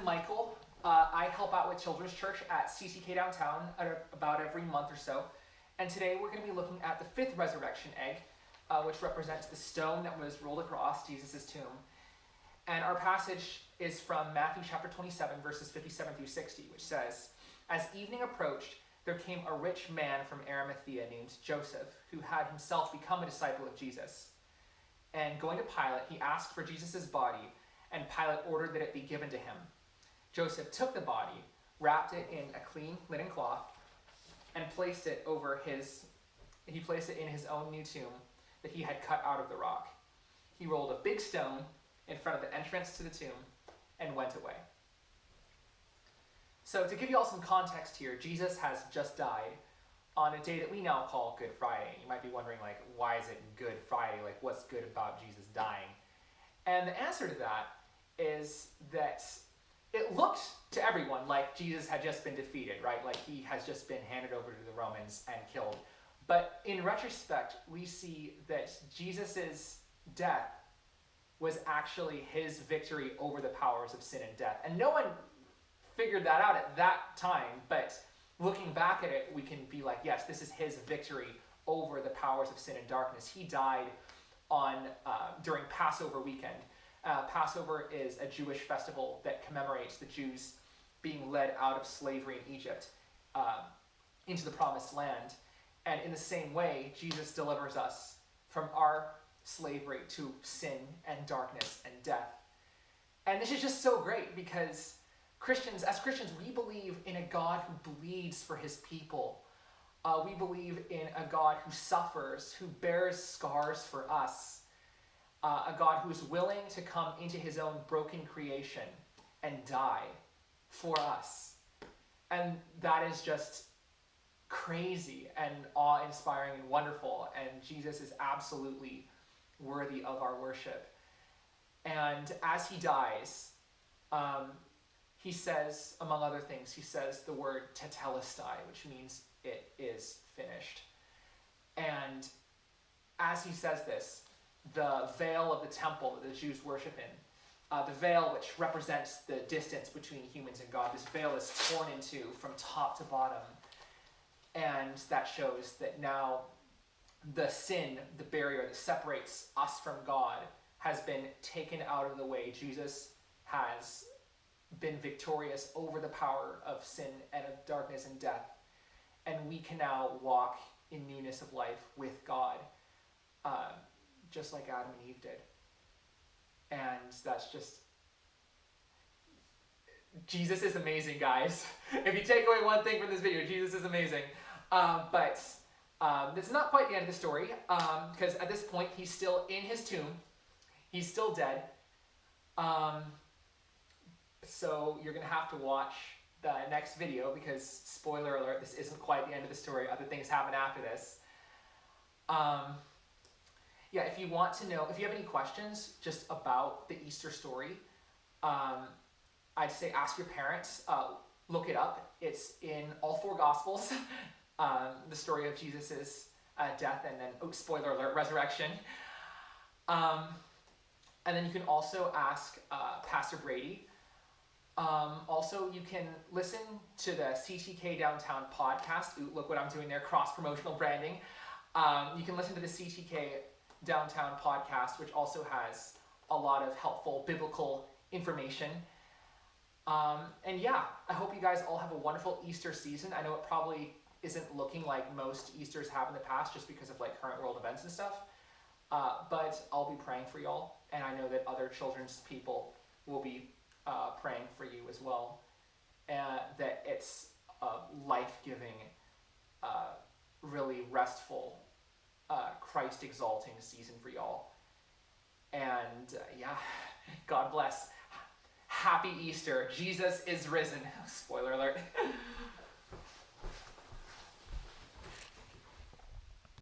Michael. I help out with Children's Church at CCK Downtown about every month or so. And today we're going to be looking at the fifth resurrection egg, which represents the stone that was rolled across Jesus' tomb. And our passage is from Matthew chapter 27, verses 57 through 60, which says, "As evening approached, there came a rich man from Arimathea named Joseph, who had himself become a disciple of Jesus. And going to Pilate, he asked for Jesus' body, and Pilate ordered that it be given to him. Joseph took the body, wrapped it in a clean linen cloth, and placed it in his own new tomb that he had cut out of the rock. He rolled a big stone in front of the entrance to the tomb and went away." So to give you all some context here, Jesus has just died on a day that we now call Good Friday. You might be wondering, why is it Good Friday? What's good about Jesus dying? And the answer to that is that it looked to everyone like Jesus had just been defeated, right? Like he has just been handed over to the Romans and killed. But in retrospect, we see that Jesus' death was actually his victory over the powers of sin and death. And no one figured that out at that time, but looking back at it, we can be like, yes, this is his victory over the powers of sin and darkness. He died during Passover weekend. Passover is a Jewish festival that commemorates the Jews being led out of slavery in Egypt into the promised land. And in the same way, Jesus delivers us from our slavery to sin and darkness and death. And this is just so great because as Christians, we believe in a God who bleeds for his people. We believe in a God who suffers, who bears scars for us. A God who is willing to come into his own broken creation and die for us. And that is just crazy and awe-inspiring and wonderful. And Jesus is absolutely worthy of our worship. And as he dies, he says, among other things, he says the word tetelestai, which means it is finished. And as he says this, the veil of the temple that the Jews worship in, the veil which represents the distance between humans and God, this veil is torn into from top to bottom. And that shows that now the sin, the barrier that separates us from God, has been taken out of the way. Jesus has been victorious over the power of sin and of darkness and death. And we can now walk in newness of life with God, just like Adam and Eve did. And that's just... Jesus is amazing, guys. If you take away one thing from this video, Jesus is amazing. But this is not quite the end of the story, because at this point, he's still in his tomb. He's still dead. So you're going to have to watch the next video because, spoiler alert, this isn't quite the end of the story. Other things happen after this. If you want to know, if you have any questions just about the Easter story, I'd say ask your parents. Look it up. It's in all four Gospels, the story of Jesus' death and then, spoiler alert, resurrection. And then you can also ask Pastor Brady. Also, you can listen to the CTK Downtown podcast. Ooh, look what I'm doing there, cross-promotional branding. You can listen to the CTK Downtown podcast, which also has a lot of helpful biblical information. I hope you guys all have a wonderful Easter season. I know it probably isn't looking like most Easters have in the past just because of current world events and stuff. But I'll be praying for y'all, and I know that other children's people will be praying for you as well. That it's a life-giving, really restful, Christ-exalting season for y'all. And God bless. Happy Easter. Jesus is risen. Spoiler alert.